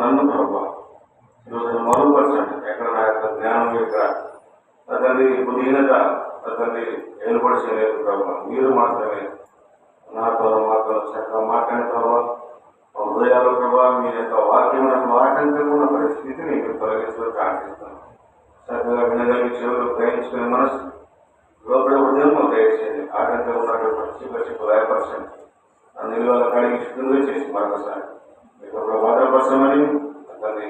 నన్ను ప్రభావ ఈరోజు మరుగుపరచండి. ఎక్కడ నా యొక్క జ్ఞానం యొక్క అతన్ని బుద్ధిహీనత అతన్ని ఏర్పడి చేయలేదు ప్రభావ. మీరు మాత్రమే నాతో చక్కగా మాట్లాడిన ప్రభావ. హృదయాలు ప్రభావ మీ యొక్క వాక్యం ఆటంకంగా ఉన్న పరిస్థితిని మీరు తొలగించడం ప్రార్థిస్తాను. చక్కగా వినగలిగి చెవులు గ్రహించుకునే మనసు లోపల ఉదయం దయచేయండి. ఆటంకంగా ఉన్నటువంటి చిప్పు భయపరచండి. ఆ నిల్వల కడిగి శుద్ధంగా చేసి మరొకసారి మీకు భద్రపరచమని అతన్ని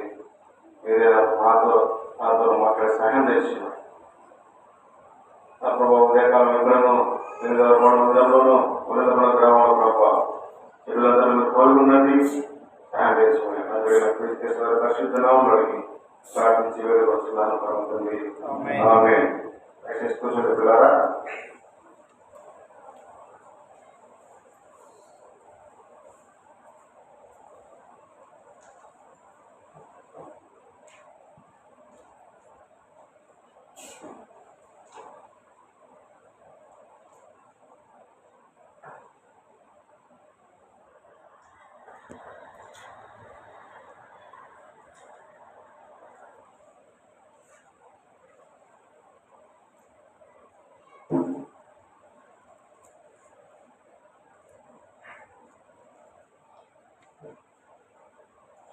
మీరే మాతో మాట్లాడే సహాయం తెచ్చినారు. ఆ ప్రభావ ఉదయకాలం ఎక్కడనో ఉదయంలోనూ ఉన్నత గ్రామంలో ప్రభావ పిల్లలందరూ మీరు పాల్గొనండి. సహాయం చేసుకుని అందరూ పరిశుద్ధ నామములోకి ప్రార్థించి వేరే వస్తున్నాను పరమతండి. ఆమేన్. దయచేసి కూర్చోండి పిల్లారా.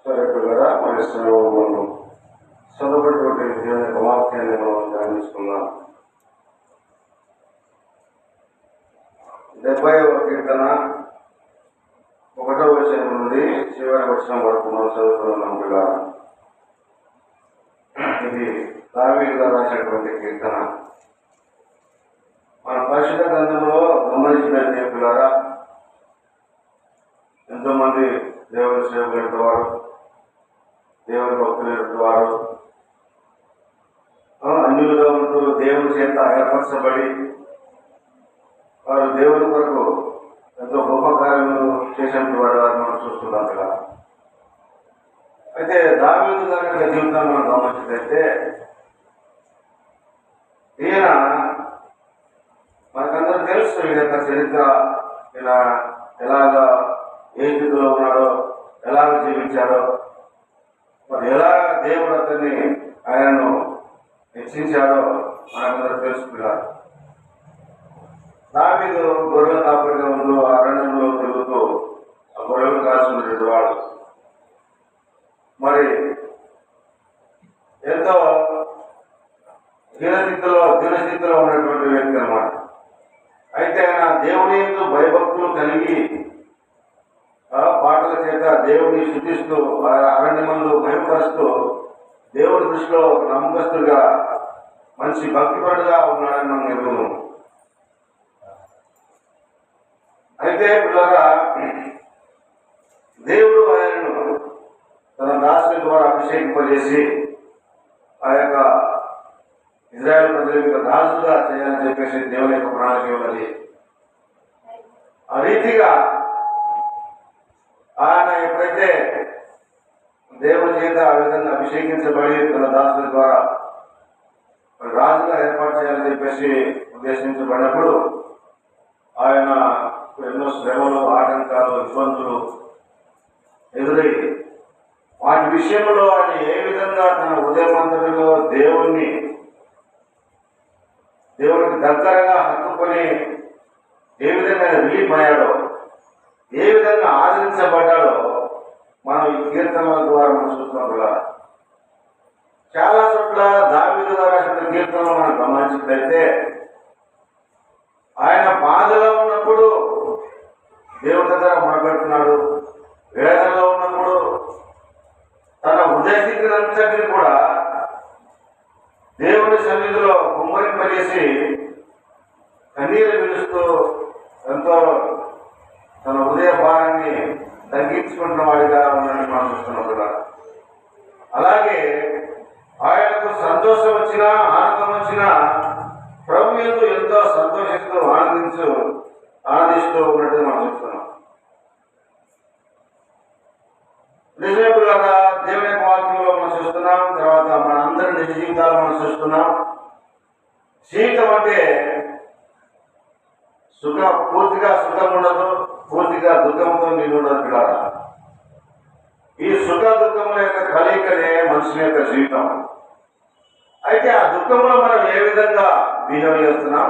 సరే పిల్లరా, మరి చదవటువంటి దేవుని వాక్యాన్ని మనం ధ్యానించుకున్నాం. 70వ కీర్తన 1వ వచనం నుండి చివరి వచనం వరకు మనం చదువుతున్నాం పిల్లరా. ఇది దావీదు గారు రాసినటువంటి కీర్తన. మన పరిశుద్ధ గ్రంథంలో గమనించినట్టే పిల్లరా, ఎంతో మంది దేవుని సేవకులు వారు, దేవుని భక్తులు వారు అన్యులుగా ఉంటూ దేవుని చేత ఏర్పరచబడి వారు దేవుని కొరకు ఎంతో గొప్ప కార్యములు చేసినటువంటి వాడు వారు మనం చూస్తున్నాం కదా. అయితే దావీదు గారి యొక్క జీవితాన్ని మనం గమనించినట్లయితే ఈయన మనకందరూ తెలుసు ఈయన యొక్క చరిత్ర, ఈయన ఎలాగా ఏ స్థితిలో ఉన్నాడో, ఎలాగ జీవించాడో, మరి ఎలా దేవుడు అతన్ని ఆయనను హెచ్చించాడో మనకందరూ తెలుసుకున్నారు. దావీదు గొర్రెల కాపరిగా ఉంటూ అరణ్యంలో తిరుగుతూ ఆ గొర్రెలు కాల్చుకునేటువంటి వాడు. మరి ఎంతో దీనస్థితిలో ఉన్నటువంటి వ్యక్తి అన్నమాట. అయితే ఆయన దేవుని యందు భయభక్తులు కలిగి పాటల చేత దేవుడిని శుద్ధిస్తూ అరణ్యమందు భయపరుస్తూ దేవుడి దృష్టిలో నమ్మకస్తుడిగా మంచి భక్తిపరుడుగా ఉన్నాడని మనం ఎరుగుదాం. అయితే పిల్లగా దేవుడు ఆయనను తన దాసుని ద్వారా అభిషేకింపజేసి ఆ యొక్క ఇజ్రాయేల్ ప్రజల మీద రాజుగా చేయాలని చెప్పేసి దేవుని యొక్క ప్రణాళిక ఉన్నది. ఆ రీతిగా ఆయన ఎప్పుడైతే దేవుని చేత ఆ విధంగా అభిషేకించబడి తన దాసుల ద్వారా రాజుగా ఏర్పాటు చేయాలని చెప్పేసి ఉద్దేశించబడినప్పుడు ఆయన ఎన్నో శ్రమలు, ఆటంకాలు, ఇబ్బందులు ఎదురై వాటి విషయంలో ఆయన ఏ విధంగా తన హృదయమంతటిలో దేవునికి దగ్గరగా హత్తుకొని ఏ విధంగా రిలీఫ్ అయ్యాడో, ఏ విధంగా ఆదరించబడ్డాడో మనం ఈ కీర్తనల ద్వారా మనం చూస్తున్నాం కదా. చాలా చోట్ల దావీదు గారు రాసిన కీర్తనలు మనం గమనించినట్లయితే ఆయన బాధలో ఉన్నప్పుడు దేవుని దగ్గర మొరపెడుతున్నాడు, వేదనలో ఉన్నప్పుడు తన హృదయ స్థితిని అంతటిని కూడా దేవుని సన్నిధిలో కుమ్మరింపజేసి కన్నీరు పిలుస్తూ ఎంతో తన హృదయ భారాన్ని తగ్గించుకుంటున్న వాడిగా ఉన్నాడని మనం చూస్తున్నాం కదా. అలాగే ఆయనకు సంతోషం వచ్చినా, ఆనందం వచ్చినా ప్రభు యందు ఎంతో సంతోషిస్తూ ఆనందిస్తూ ఉన్నట్టు మనం చూస్తున్నాం. నిజమే పిల్లగా దేవుని యొక్క వాక్యంలో మనం చూస్తున్నాం. తర్వాత మన అందరి నిజ జీవితాలు మనం చూస్తున్నాం. జీవితం అంటే పూర్తిగా సుఖం ఉండదు, పూర్తిగా దుఃఖంతో నిండి ఉండదు పిల్లగా. ఈ సుఖ దుఃఖముల యొక్క మనుషుని యొక్క జీవితం. అయితే ఆ దుఃఖంలో మనం ఏ విధంగా బిహేవ్ చేస్తున్నాం,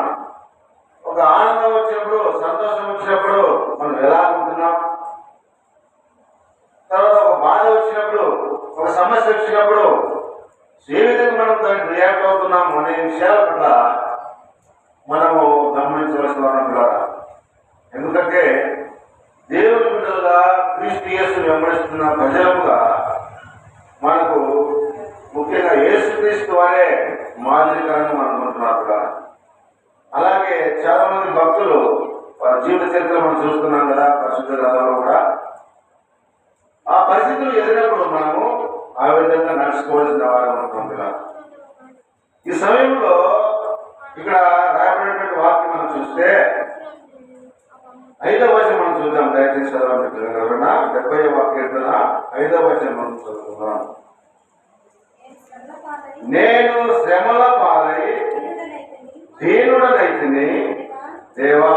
ఒక ఆనందం వచ్చినప్పుడు, సంతోషం వచ్చినప్పుడు మనం ఎలా ఉంటున్నాం, తర్వాత ఒక బాధ వచ్చినప్పుడు, ఒక సమస్య వచ్చినప్పుడు ఏ విధంగా మనం దానికి రియాక్ట్ అవుతున్నాం అనే విషయాల పట్ల మనము గమనించవలసిన వారు. ఎందుకంటే దేవుని బిడ్డలుగా క్రీస్తు యేసుని వెంబడిస్తున్న ప్రజలుగా మనకు ముఖ్యంగా యేసుక్రీస్తు వారే మాదిరికరంగా మనం అనుకుంటున్నారు. అలాగే చాలా మంది భక్తులు వారి జీవిత చరిత్ర మనం చూస్తున్నాం కదా, పరిశుద్ధ గ్రంథంలో కూడా ఆ పరిస్థితులు ఎదిరినప్పుడు మనము ఆ విధంగా నడుచుకోవాల్సిన వారు అనుకుంటున్నారు. ఈ సమయంలో ఇక్కడ రాయబడినటువంటి వాక్యం మనం చూస్తే 5వ వచనం మనం చూద్దాం. దయచేసి చదవండి. 70వ వాక్యం 5వ వచనం మనం చదువుకుందాం. నేను శ్రమల పాలై దీనుడనైతిని, దేవా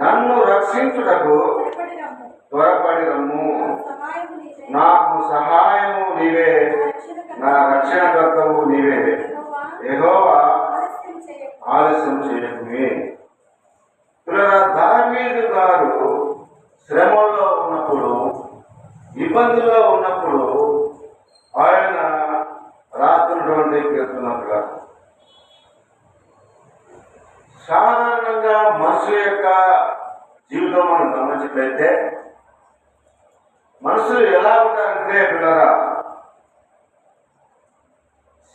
నన్ను రక్షించుటకు త్వరపడి రమ్ము. నాకు సహాయము నీవే, నా రక్షణకర్తవు నీవే. యెహోవా ఆలస్యం చేయకుమి. దావీదు గారు శ్రమల్లో ఉన్నప్పుడు, ఇబ్బందుల్లో ఉన్నప్పుడు ఆయన రాస్తున్నటువంటి కీర్తనలుగా సాధారణంగా మనుషుల యొక్క జీవితం మనం గమనించినట్లయితే మనుషులు ఎలా ఉంటారంటే పిల్లరా,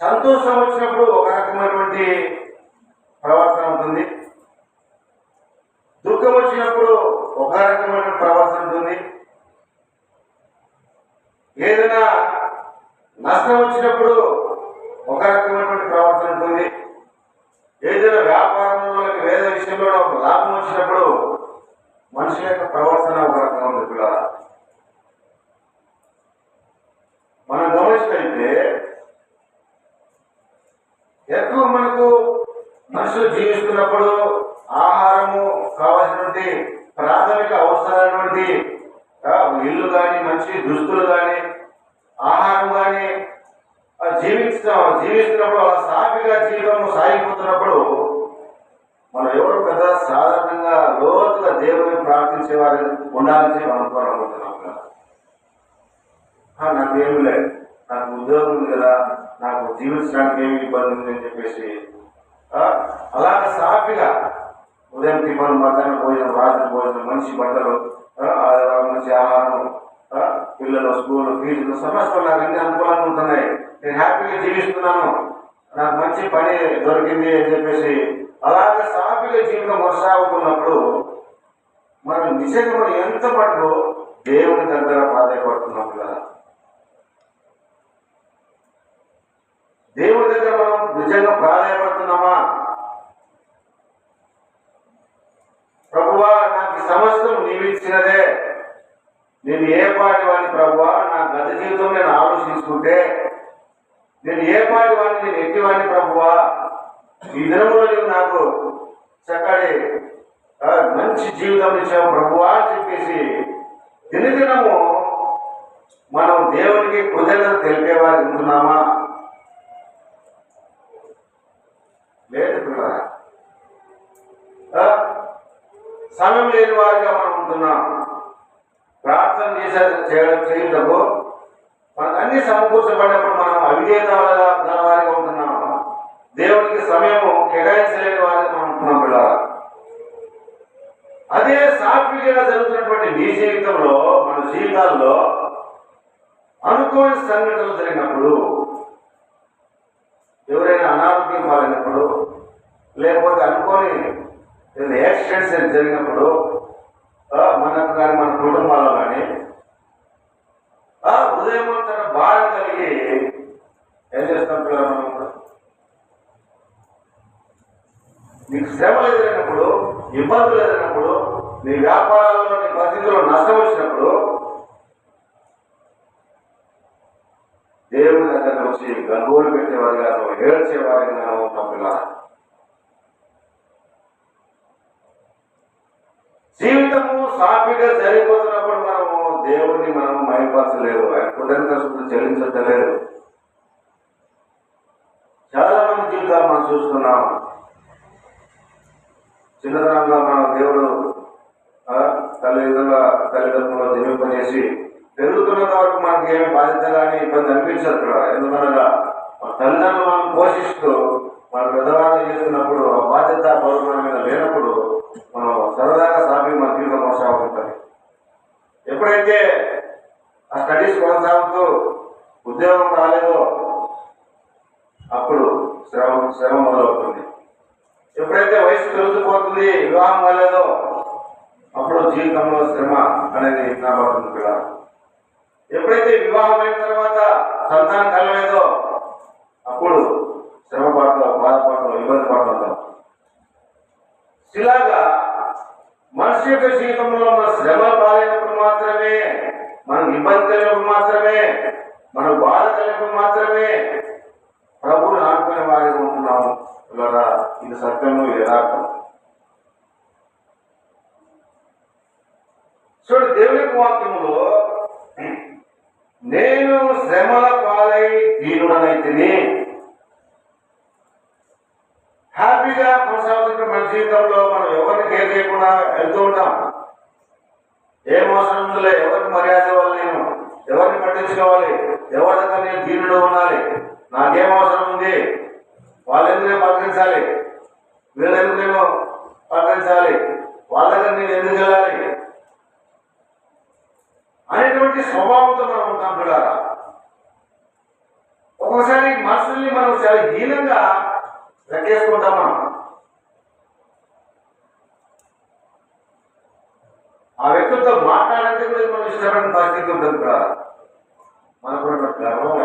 సంతోషం వచ్చినప్పుడు ఒక రకమైనటువంటి ప్రవర్తన ఉంటుంది, దుఃఖం వచ్చినప్పుడు ఒక రకమైన ప్రవర్తన ఉంటుంది, ఏదైనా నష్టం వచ్చినప్పుడు ఒక రకమైనటువంటి ప్రవర్తన ఉంటుంది, ఏదైనా వ్యాపారంలో వేద విషయంలో ఒక లాభం వచ్చినప్పుడు మనిషి యొక్క ప్రవర్తన ఒక రకంగా ఉంది. పిల్లరా, మనం గమనించినట్లయితే ఎక్కువ మనకు మనుషులు జీవిస్తున్నప్పుడు ఆహారము కావాల్సినటువంటి ప్రాథమిక అవసరాలటువంటి ఇల్లు కానీ, మంచి దుస్తులు కానీ, ఆహారం కానీ జీవిస్తున్నప్పుడు అలా సాఫీగా జీవితం సాగిపోతున్నప్పుడు మనం ఎవరు కదా సాధారణంగా లోతుగా దేవుని ప్రార్థించే వారు ఉండాలని మనం అనుకుంటున్నాం కదా. నాకేమి లేదు, నాకు ఉద్యోగం ఉంది కదా, నాకు జీవించడానికి ఏమి ఇబ్బంది ఉంది అని చెప్పేసి అలాగే సాఫీగా ఉదయం టిఫన్, మధ్యాహ్నం భోజనం, రాత్రి భోజనం, మంచి బట్టలు, మంచి ఆహారం, పిల్లలు స్కూల్ ఫీజులు, సమస్యలు నాకు అన్ని అనుకూలంగా ఉంటున్నాయి, నేను హ్యాపీగా జీవిస్తున్నాను, నాకు మంచి పని దొరికింది అని చెప్పేసి అలాగే సాఫీగా జీవితం కొనసాగుతున్నప్పుడు మనం నిజంగా మనం ఎంత మటుకు దేవుని దగ్గర ప్రాధాన్యపడుతున్నాం కదా. దేవుడి దగ్గర మనం నిజంగా ప్రాధాన్యపడుతున్నామా? ప్రభువా, నాకు సమస్తం నీవిచ్చినదే, నేను ఏ పాటి వాడిని ప్రభువా, నా గత జీవితం నేను ఆలోచించుకుంటే నేను ఏ పాటి వాడిని, నేను ఎట్టి వాడిని ప్రభువా, ఈ దినంలో నీవు నాకు చక్కటి మంచి జీవితం ఇచ్చావు ప్రభువా అని చెప్పేసి దినదినము మనం దేవునికి కృతజ్ఞత తెలిపేవారు ఉంటున్నామా? లేదు పిల్లరా, సమయం లేని వారిగా మనం ఉంటున్నాం. ప్రార్థన చేయటకు మనకు అన్ని సమకూర్చబడినప్పుడు మనం అవిధేయత గలవారిగా ఉంటున్నాం. దేవునికి సమయము కేటాయించలేని వారిగా మనం ఉంటున్నాం పిల్లరా. అదే సాఫీగా జరుగుతున్నటువంటి మీ జీవితంలో, మన జీవితాల్లో అనుకోని సంఘటనలు జరిగినప్పుడు, ఎవరైనా అనారోగ్యం పాలైనప్పుడు, లేకపోతే అనుకోని యాక్సిడెంట్స్ జరిగినప్పుడు, మనకు కానీ మన కుటుంబాల్లో కానీ ఉదయం తన భారం కలిగి ఏం చేస్తాం పిల్లలు? మనం నీకు శ్రమలు ఎదురైనప్పుడు, ఇబ్బందులు ఎదురైనప్పుడు, నీ వ్యాపారాల్లో, నీ పరిస్థితుల్లో నష్టం వచ్చినప్పుడు దేవుడి దగ్గర వచ్చి గంగోలు పెట్టేవారిగాను, ఏడ్చేవారిగాను ఉంటాం పిల్లలు. జీవితము సాఫీగా జరిగిపోతున్నప్పుడు మనము దేవుడిని మనం మహిమపరచలేదు, ఆయన కృతజ్ఞతలు చెల్లించలేదు. చాలా మంది జీవితాలు మనం చూస్తున్నాం. చిన్నతనంగా మన దేవుడు తల్లిదండ్రులు జన్మింపజేసి పెరుగుతున్నంత వరకు మనకి ఏమి బాధ్యత కానీ ఇబ్బంది అనిపించదు కదా. ఎందుకనగా మన తల్లిదండ్రులు మనం పోషిస్తూ మన పెద్దవాళ్ళు చేస్తున్నప్పుడు ఆ బాధ్యత పౌరు మన మీద లేనప్పుడు మనం సరదాగా సాగి మన జీవితం కొనసాగుతుంది. ఎప్పుడైతే ఆ స్టడీస్ కొనసాగుతూ ఉద్యోగం రాలేదో అప్పుడు శ్రమ మొదలవుతుంది. ఎప్పుడైతే వయసు పెరుగుతుపోతుంది, వివాహం కాలేదో అప్పుడు జీవితంలో శ్రమ అనేది కనబడుతుంది కదా. ఎప్పుడైతే వివాహం అయిన తర్వాత సంతానం కలగలేదో అప్పుడు శ్రమ పడతాం, బాధపడతాం, ఇబ్బంది పడుతుంటాం. ఇలాగా మనిషి యొక్క జీవితంలో మన శ్రమ పాలైనప్పుడు మాత్రమే, మనకు ఇబ్బంది కలిగినప్పుడు మాత్రమే, మనకు బాధ కలిగినప్పుడు మాత్రమే ప్రభువుని ఆడుకునే వారిగా ఉంటున్నాము. ఇలా ఇది సత్యము, యథార్థం. చూడు, దేవుని వాక్యములో నేను శ్రమల పాలై దీనుడనైతిని, హ్యాపీగా కొనసాగుతున్న మన జీవితంలో మనం ఎవరిని కేర్ చేయకుండా వెళ్తూ ఉంటాం. ఏం అవసరం ఉందిలే, ఎవరికి మర్యాద ఇవ్వాలి, నేను ఎవరిని పట్టించుకోవాలి, ఎవరి దగ్గర నేను దీనుడు ఉండాలి, నాకేం అవసరం ఉంది, వాళ్ళు ఎందుకు నేను పలకరించాలి, వీళ్ళు ఎందుకు నేను పలకరించాలి, వాళ్ళ దగ్గర నేను ఎందుకు వెళ్ళాలి అనేటువంటి స్వభావంతో మనం ఉంటాం పిల్లరా. ఒక్కొక్కసారి మనుషుల్ని మనం చాలా హీనంగా లెక్కేసుకుంటాం. మనం ఆ వ్యక్తులతో మాట్లాడంటే కూడా మనం ఇష్టపడిన పరిస్థితి ఉంటుంది పిల్లరా. మనకున్నటువంటి గర్వం,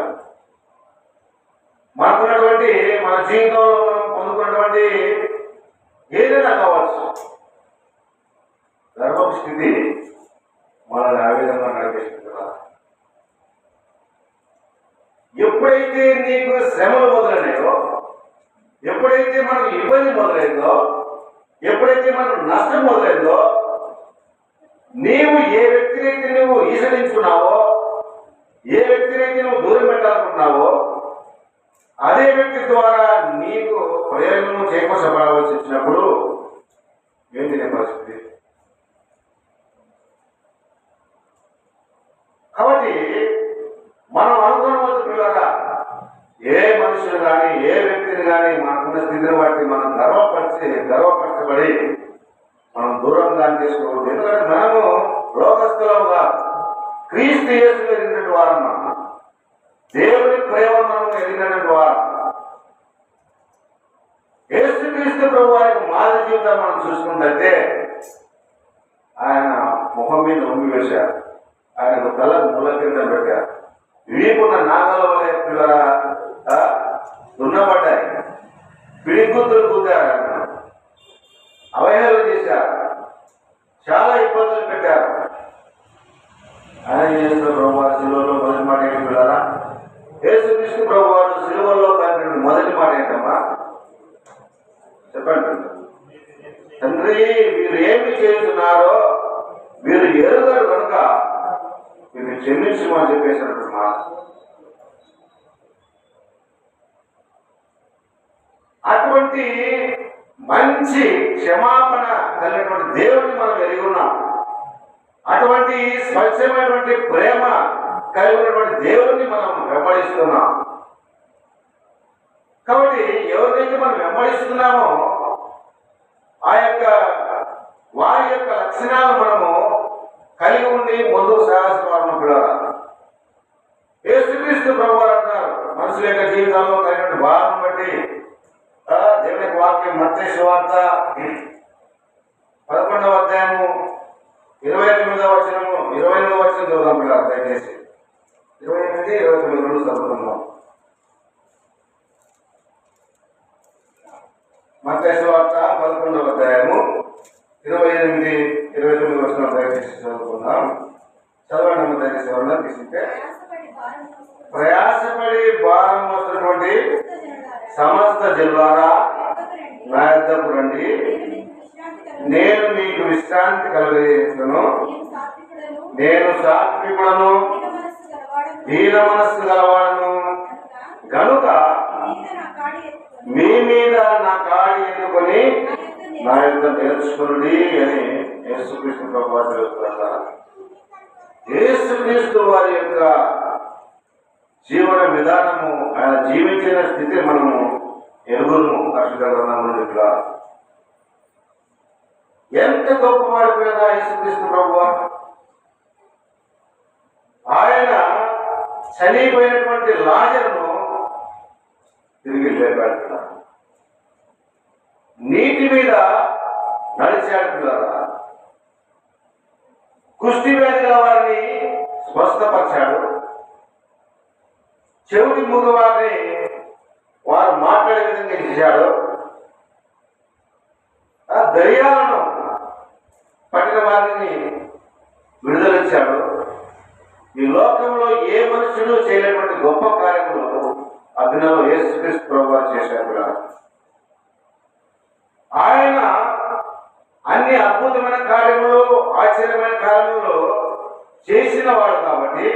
మనకున్నటువంటి మన జీవితంలో మనం పొందుకున్నటువంటి ఏదైనా కావచ్చు, గర్భ స్థితి మనల్ని ఆ విధంగా నడిపిస్తుందా. ఎప్పుడైతే నీకు శ్రమలు మొదలైనాయో, ఎప్పుడైతే మనకు ఇబ్బంది మొదలైందో, ఎప్పుడైతే మనకు నష్టం మొదలైందో, నీవు ఏ వ్యక్తినైతే నువ్వు ఈసరించుకున్నావో, ఏ వ్యక్తినైతే నువ్వు దూరం పెట్టాలనుకున్నావో అదే వ్యక్తి ద్వారా నీకు ప్రయోజనం చేకూర్చబడవలసి వచ్చినప్పుడు ఏంటి నీ పరిస్థితి? కాబట్టి మనం అనుకున్న పిల్లగా ఏ మనుషులు కానీ ఏ వ్యక్తిని కానీ మనకున్న స్థితిని బట్టి మనం గర్వపరచబడి మనం దూరంగా చేసుకోకూడదు. ఎందుకంటే మనము లోకస్తులుగా క్రీస్తు యేసులో ఎదిగినటువంటి వారం, మనం దేవుని ప్రేమ మనం ఎదిగినటువంటి వారం. యేసుక్రీస్తు ప్రభు వారికి మాదిరి జీవితాన్ని మనం చూసుకుంటే ఆయన ముఖం మీద ఉమ్మి వేశారు, ఆయనకు తలకు ముళ్ళ కింద పెట్టారు, వీపున్న నాగల వలె పిల్లల దున్నబడ్డాయి, పిడిగుద్దులు గుద్దారు, ఆయన అవహేళన చేశారు, చాలా ఇబ్బందులు పెట్టారు. ఆయన చేసిన ప్రభువారు సిలువలో మొదటి మాట ఏంటి పిల్లరా? యేసుక్రీస్తు ప్రభువారు సిలువలో పలికిన మొదటి మాట ఏంటమ్మా చెప్పండి. తండ్రి, వీరు ఏమి చేస్తున్నారో వీరు ఎరుగరు కనుక వీరిని క్షమించమని చెప్పేసినటువంటి మాట. అటువంటి మంచి క్షమాపణ కలిగినటువంటి దేవుడిని మనం ఎరిగి ఉన్నాం. అటువంటి స్వచ్ఛమైనటువంటి ప్రేమ కలిగినటువంటి దేవుడిని మనం వెంబడిస్తున్నాం. కాబట్టి ఎవరికైతే మనం వెంబడిస్తున్నామో వారి యొక్క లక్షణాలు మనము కలిగి ఉండి ముందుకు సాగాల్సిన పిల్లరా. యేసుక్రీస్తు ప్రభువారు అంటారు, మనుషుల యొక్క జీవితాల్లో కలిగినటువంటి భారం బట్టి దేవుని వాక్యం మత్తయి సువార్త 11వ అధ్యాయము 29వ వచనం చదువుదాం పిల్లలు. దయచేసి 28, 29 చదువుతున్నాం. మత్తయి సువార్త 11వ అధ్యాయము 28, 29 వచనం దయచేసి చదువుకుందాం. చదవండి దయచేసి. ఎవరన్నా తీసుకుంటే ప్రయాసపడి భారం మోస్తున్నటువంటి సమస్త జనులారా నా యొద్దకు రండి, నేను మీకు విశ్రాంతి కలుగజేస్తాను. నేను సాత్వికుడను, దీన మనస్సు గలవాడను గనుక మీ మీద నా కాడి ఎత్తుకొని నా యొక్క నేర్చుకుని అని యేసుక్రీస్తు ప్రభువు చెప్తున్నారు. యేసుక్రీస్తు వారి యొక్క జీవన విధానము, ఆయన జీవించిన స్థితి మనము ఎరుగును. అక్షర ఎంత గొప్పవాడు కదా యేసుక్రీస్తు ప్రభువు. ఆయన చనిపోయినటువంటి లాజరును తిరిగి లేపాడు. నీటి మీద నడిచాడు పిల్లరా. కుష్టి వ్యాధి గల వారిని స్వస్థపరిచాడు. చెవిటి మూగ వారిని వారు మాట్లాడే విధంగా చేశాడు. ఆ దయ్యాలను పట్టిన వారిని విడుదలిచ్చాడు. ఈ లోకంలో ఏ మనుషుడు చేయలేటువంటి గొప్ప కార్యములు అభినవ యేసుక్రీస్తు ప్రభువు చేశాడు. ఆయన అన్ని అద్భుతమైన కార్యములు, ఆశ్చర్యమైన కార్యములు చేసిన వాడు కాబట్టి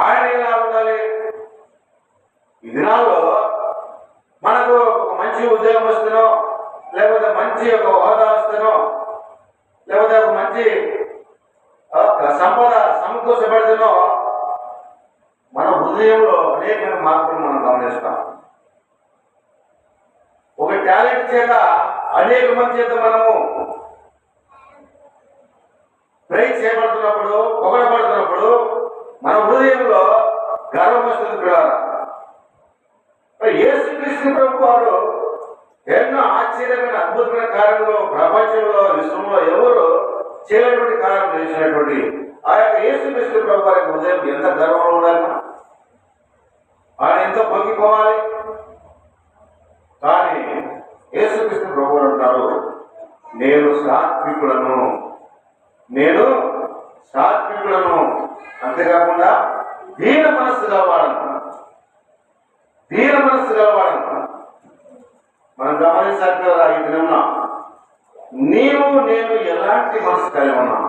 ఆయన ఎలా ఉండాలి? ఈ దినాల్లో మనకు ఒక మంచి ఉద్యోగం వస్తునో, లేకపోతే మంచి ఒక హోదా వస్తునో, లేకపోతే ఒక మంచి సంపద సమకూర్చబడుతునో మన హృదయంలో అనేక మార్పులు మనం గమనిస్తాం. ఒక టాలెంట్ చేత అనేక మంది చేత మనము ప్రైజ్ చేయబడుతున్నప్పుడు, పొగడబడుతున్నప్పుడు మన హృదయంలో గర్వం వస్తుంది. పిల్లరా, యేసుక్రీస్తు ప్రభువు వారు ఎన్నో ఆశ్చర్యమైన అద్భుతమైన కార్యంలో ప్రపంచంలో, విశ్వంలో ఎవరు చేయలేటువంటి కార్యం చేసినటువంటి ఆ యొక్క యేసుక్రీస్తు ప్రభువు వారి హృదయం ఎంత గర్వంలో ఉండాలి, ఆయన ఎంతో పొంగిపోవాలి. కానీ యేసుక్రీస్తు ప్రభువు అంటారు, నేను సాత్వికులను, అంతేకాకుండా దీన మనస్సు గలవాడను. మనం గమనించాలి కదా, ఈ దినంలో నీవు నేను ఎలాంటి మనసు కలిగి ఉన్నాం.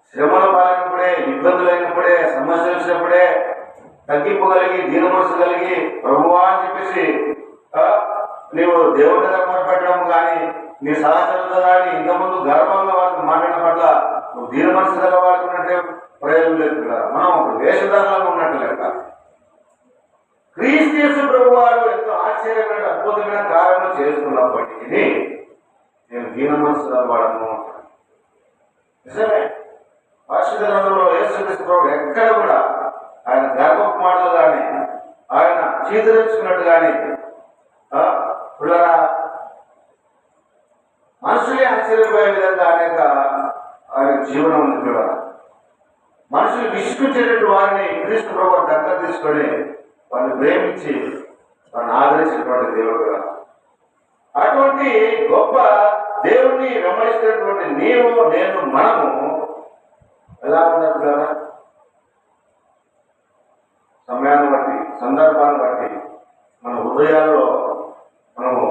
శ్రమల పాలైనప్పుడే, ఇబ్బందులు అయినప్పుడే, సమస్యలు వచ్చినప్పుడే తగ్గింపు కలిగి, దీన మనసు కలిగి ప్రభువా అని చెప్పేసి నీవు దేవుడి దగ్గర మొదలుపెట్టడం కానీ, నీ సహచరులతో కానీ ఇంతకుముందు గర్వంగా వాటిని మాట్లాడిన పట్ల నువ్వు దీన మనసు గల వాడుకున్నట్టే ప్రయోజనం లేదు కదా. మనం వేషధారణలో ఉన్నట్టు లేక క్రీస్తు యేసు ప్రభువు వారు ఎంతో ఆశ్చర్యమైన అద్భుతమైన కార్యము చేస్తున్నప్పటికీ నేను దీన మనసు గల వాడను. నిజమే, పరిశుద్ధ గ్రంథంలో యేసుక్రీస్తు ప్రభువు ఎక్కడ కూడా ఆయన గర్భపు మాటలు కానీ, ఆయన చీదరించుకున్నట్టు కానీ పిల్లరా మనుషులే ఆశ్చర్యపోయే విధంగా అనేక ఆయన జీవనం ఉంది. పిల్లరా, మనుషులు విసుకుంచేటట్టు వారిని క్రీస్తు ప్రభువు దగ్గర తీసుకొని వారిని ప్రేమించి వారిని ఆదరించినటువంటి దేవుడు కదా. అటువంటి గొప్ప దేవుణ్ణి వెంబడిస్తున్నటువంటి నీవు, నేను, మనము ఎలా ఉన్నారు కదా? సమయాన్ని బట్టి, సందర్భాన్ని బట్టి మన హృదయాల్లో మనము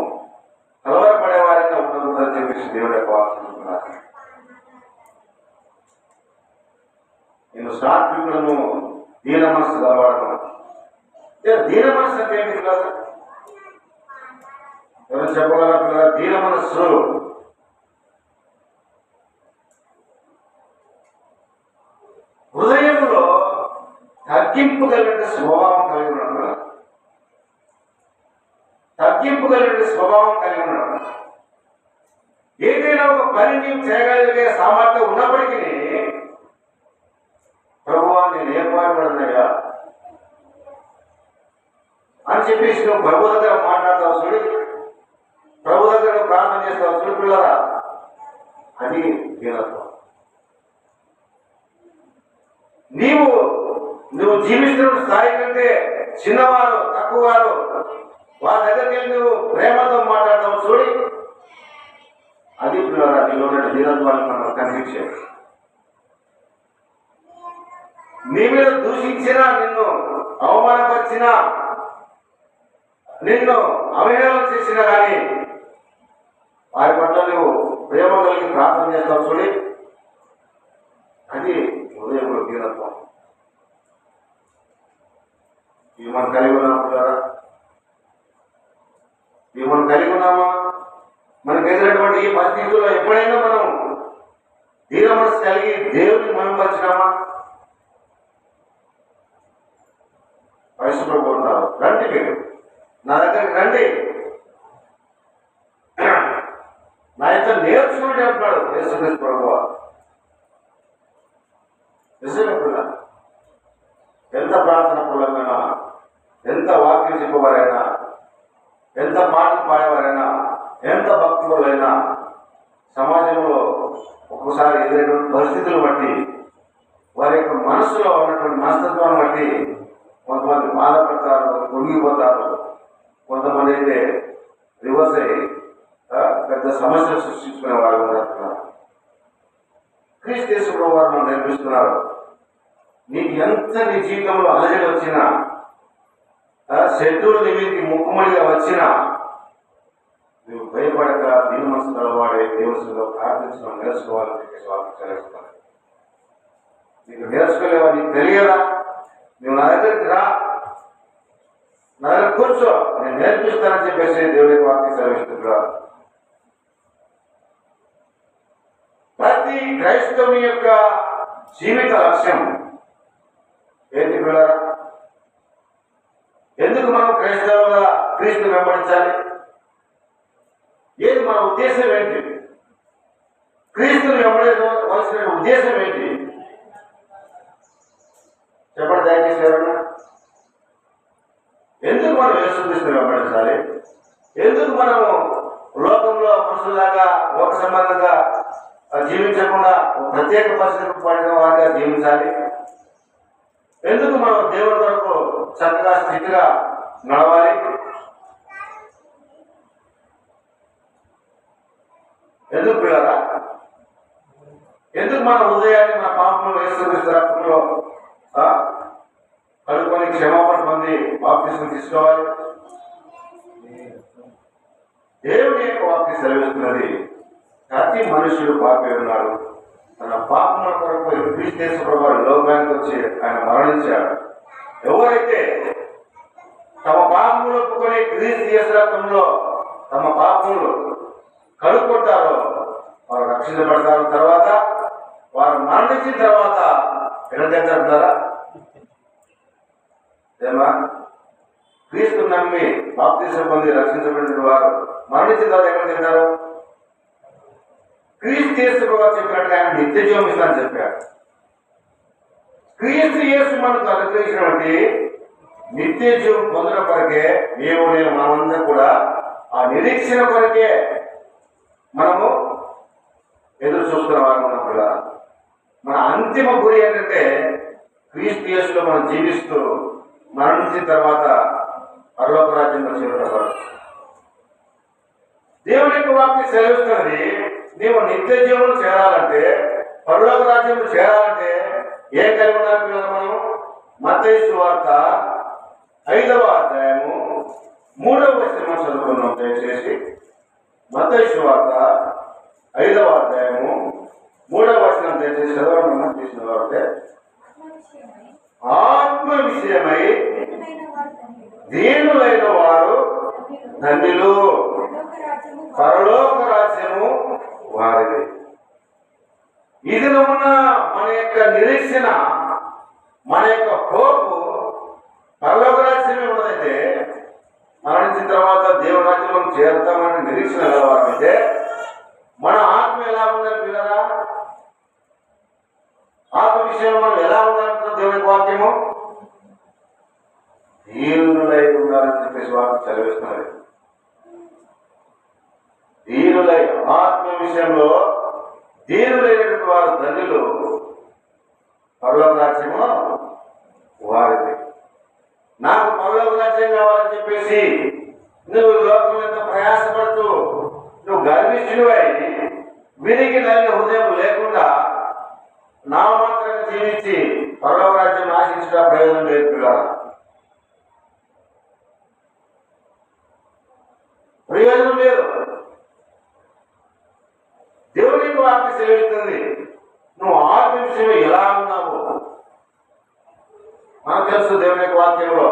కలవరపడే వారిగా ఉండకూడదని చెప్పేసి దేవుడు యొక్క వాక్యం. నేను సాత్వికులను, దీన మనస్సు గలవాడను. దీన మనస్సు అంటే ఏంటి పిల్లలు? ఎవరు చెప్పగలరా పిల్లలు? దీన మనస్సు హృదయంలో తగ్గింపు కలిగిన స్వభావం కలిగి ఉండడం. ఏదైనా ఒక పని నీవు చేయగలిగే సామర్థ్యం ఉన్నప్పటికీ ప్రభువా నేను ఏ పాటుపడుతున్నాయా అని చెప్పేసి నువ్వు ప్రభు దగ్గర మాట్లాడతావు చూడు, ప్రభు దగ్గర ప్రార్థన చేస్తావు చూడు పిల్లరా, అది దీనత్వం. నువ్వు జీవిస్తున్న స్థాయి కంటే చిన్నవారు, తక్కువవారు వారి దగ్గరికి వెళ్ళి నువ్వు ప్రేమతో మాట్లాడతావు చూడి, అది పిల్లరా నీలో దీనత్వాన్ని మనం కనిపించేది. నీ మీద దూషించినా, నిన్ను అవమానపరిచినా, నిన్ను అవహేళన చేసినా కానీ వారి పట్ల నువ్వు ప్రేమ కలిగి ప్రార్థన చేస్తావు చూడి, అది హృదయంలో దీనత్వం. కలిగి ఉన్నాము కదా? ఇవి మనం కలిగి ఉన్నామా? మనకు ఎదురైనటువంటి ఈ పరిస్థితుల్లో ఎప్పుడైనా మనం దీన మనసు కలిగి దేవుడిని మహిమపరిచినామా? పరిశుభ్రం ఉంటారు. రండి, మీరు నా దగ్గరికి రండి, నా యొక్క నేర్చుకుని అంటున్నాడు యేసుక్రీస్తు ప్రభువు. నిజమే, ఎంత ప్రార్థన పూర్వకమైనా, ఎంత వాక్యం చెప్పవారైనా, ఎంత పాటలు పాడేవారైనా, ఎంత భక్తులైనా సమాజంలో ఒక్కోసారి ఎదురైనటువంటి పరిస్థితులు బట్టి, వారి యొక్క మనసులో ఉన్నటువంటి మనస్తత్వాన్ని బట్టి కొంతమంది బాధపడతారు, కుంగిపోతారు. కొంతమంది అయితే రివర్స్ అయ్యి పెద్ద సమస్యలు సృష్టించుకునే వారు అంటున్నారు. క్రీస్తు యేసు వారు మనం నేర్పిస్తున్నారు, నీకు ఎంత నీ జీవితంలో అలజడి వచ్చినా, శత్రువులు నీ మీదకి ముక్కుమడిగా వచ్చినా, నువ్వు భయపడక దీని మనసు కలవాడే దేవుడిలో ప్రార్థించడం నేర్చుకోవాలని చెప్పేసి వాళ్ళకి చదివిస్తాను. నీకు నేర్చుకోలేవా? నీకు తెలియదా? నువ్వు నా దగ్గరికి రా, నా దగ్గర కూర్చో, నేను నేర్పిస్తానని చెప్పేసి దేవుడికి వాక్యం చదివిస్తున్నాడు. ప్రతి క్రైస్తవుని యొక్క జీవిత లక్ష్యం ఏంటి పిల్లరా? ఎందుకు మనం క్రైస్తవులుగా క్రీస్తుని వెంబడించాలి? ఏది మన ఉద్దేశం ఏంటి? క్రీస్తుని వెంబడించవలసిన ఉద్దేశం ఏంటి? చెప్పండి దయచేసి ఎవరన్నా. ఎందుకు మనం యేసుక్రీస్తుని వెంబడించాలి? ఎందుకు మనము లోకంలో మనుషులాగా లోక సంబంధంగా జీవించకుండా ప్రత్యేక పరిస్థితులకు పడిన వారిగా జీవించాలి? ఎందుకు మనం దేవుని వరకు చక్కగా స్థితిగా నడవాలి? ఎందుకు పిల్లరా? ఎందుకు మన హృదయాన్ని మన పాపంలో యేసుక్రీస్తు రక్తంలో కడుక్కొని క్షమాపణ పొంది బాప్తిస్మం తీసుకోవాలి? దేవుని యొక్క వాక్యం సెలవిస్తున్నది, ప్రతి మనుషుడు పాపి ఉన్నాడు, తన పాపముల కొరకు క్రీస్తు యేసు ప్రభువు లోకానికి వచ్చి ఆయన మరణించాడు. ఎవరైతే తమ పాపములు ఒప్పుకొని క్రీస్తు యేసు రక్తంలో తమ పాపములు కడుక్కుంటారో వారు రక్షించబడతారు. తర్వాత వారు మరణించిన తర్వాత ఎక్కడికెళ్తారా? ఏమా? క్రీస్తు నమ్మి బాప్తిస్మం పొంది రక్షించబడిన వారు మరణించిన తర్వాత ఎక్కడికి వెళ్తారు? క్రీస్తు యేసు ప్రభువు చెప్పినట్టుగా ఆయన నిత్య జీవం ఇస్తానని చెప్పాడు. క్రీస్తు యేసు మనకు అనుగ్రహించినటువంటి నిత్య జీవం పొందడం కొరకే నేను మనమంతా కూడా ఆ నిరీక్షణ కొరకే మనము ఎదురు చూస్తున్న వారు ఉన్నప్పుడు మన అంతిమ గురి ఏంటంటే క్రీస్తు యేసులో మనం జీవిస్తూ మరణించిన తర్వాత పరలోక రాజ్యంలో చేరుతారు. దేవుని యొక్క వాక్యం సెలవిస్తున్నది, నీవు నిత్య జీవనం చేరాలంటే, పరలోక రాజ్యంలో చేరాలంటే ఏం కలిగి ఉండాలి పిల్లలు? మనం మత్తయి సువార్త 5వ అధ్యాయము 3వ వచనం చదువుకున్నాం. దయచేసి మత్తయి సువార్త 5వ అధ్యాయము 3వ వచనం దయచేసి చదవడం చేసిన వారంటే, ఆత్మ విషయమై దీనులైన వారు ధన్యులు, పరలోక రాజ్యము వారిది. ఇది ఉన్న మన యొక్క నిరీక్షణ, మన యొక్క హోపు పరలోక రాజ్యమే ఉన్నదైతే, మరణించిన తర్వాత దేవుని రాజ్యంలో చేరుతామని నిరీక్షణ కలవాలంటే మన ఆత్మ ఎలా ఉండాలి పిల్లరా? ఆత్మ విషయంలో మనం ఎలా ఉండాలంటున్న దేవుని వాక్యము, దీనులై ఉండాలని చెప్పేసి వాక్యం చదివిస్తున్నది. దీనులై, ఆత్మ విషయంలో దీనులైనటువంటి వారు ధన్యులు, పరలోక రాజ్యము వారిది. నాకు పరలోక రాజ్యం కావాలని చెప్పేసి నువ్వు లోకం ఎంత ప్రయాసపడుతూ నువ్వు గర్విష్ఠుడివై విరిగి నలిగిన హృదయం లేకుండా నామమాత్రంగా జీవించి పరలోక రాజ్యం ఆశించడం ప్రయోజనం లేదు పిల్లలు. ప్రయోజనం లేదు. దేవునికి వాక్యం సెలవిస్తుంది, నువ్వు ఆత్మ విషయంలో ఎలా ఉన్నావు మనకు తెలుసు. దేవుని యొక్క వాక్యంలో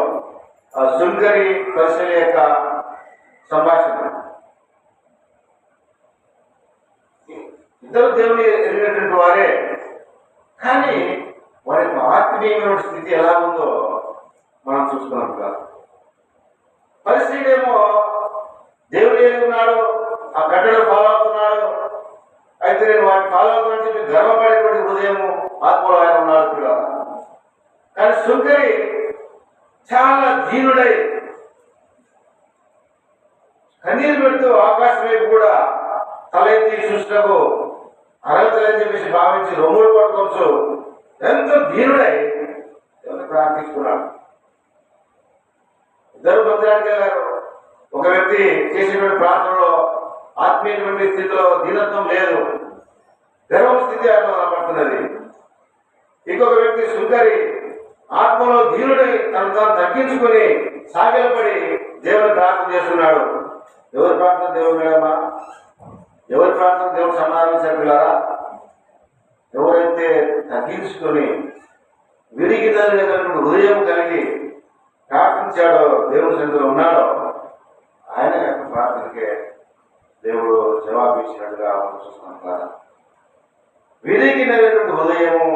సుంకరి పరిశీల యొక్క సంభాషణ. ఇద్దరు దేవుని ఎరిగినటువంటి వారే, కానీ వారి యొక్క ఆత్మీయమైన స్థితి ఎలా ఉందో మనం చూస్తున్నాం కదా. పరిశీలేమో దేవుడు ఎరుగున్నాడు, ఆ కట్టడలు ఫాలో అవుతున్నాడు, అయితే నేను వాటిని ఫాలో అవుతున్నాను చెప్పి గర్వపడేటువంటి హృదయము ఆత్మలో ఆయన ఉన్నాడు కూడా. కానీ సుంకరి చాలా దీనుడై కన్నీరు పెడుతూ ఆకాశం వైపు కూడా తలెత్తి చూసినకు అర్హతలని చెప్పేసి భావించి రొమ్ములు పట్టుకోవచ్చు ఎంతో దీనుడై ప్రార్థిస్తున్నాడు. ఇద్దరు మందిరానికి వెళ్ళారు. ఒక వ్యక్తి చేసినటువంటి ప్రార్థనలో ఆత్మీయటువంటి స్థితిలో దీనత్వం లేదు, గర్వ స్థితి ఆయన కనపడుతున్నది. ఇంకొక వ్యక్తి సుంకరి ఆత్మలో దీనుడై తను తాను తగ్గించుకొని సాగిలపడి దేవుని ప్రార్థన చేస్తున్నాడు. ఎవరి ప్రార్థన దేవుడు మేడమా? ఎవరి ప్రార్థన దేవుడు సమాధానం చెప్పిలారా? ఎవరైతే తగ్గించుకొని విరిగి నలిగినటువంటి హృదయం కలిగి ప్రార్థించాడో, దేవుని సన్నిధిలో ఉన్నాడో, ఆయన యొక్క ప్రార్థనకే దేవుడు జవాబు ఇచ్చినట్టుగా మనం చూస్తున్నాం కదా. విరిగి నలిగినటువంటి హృదయము,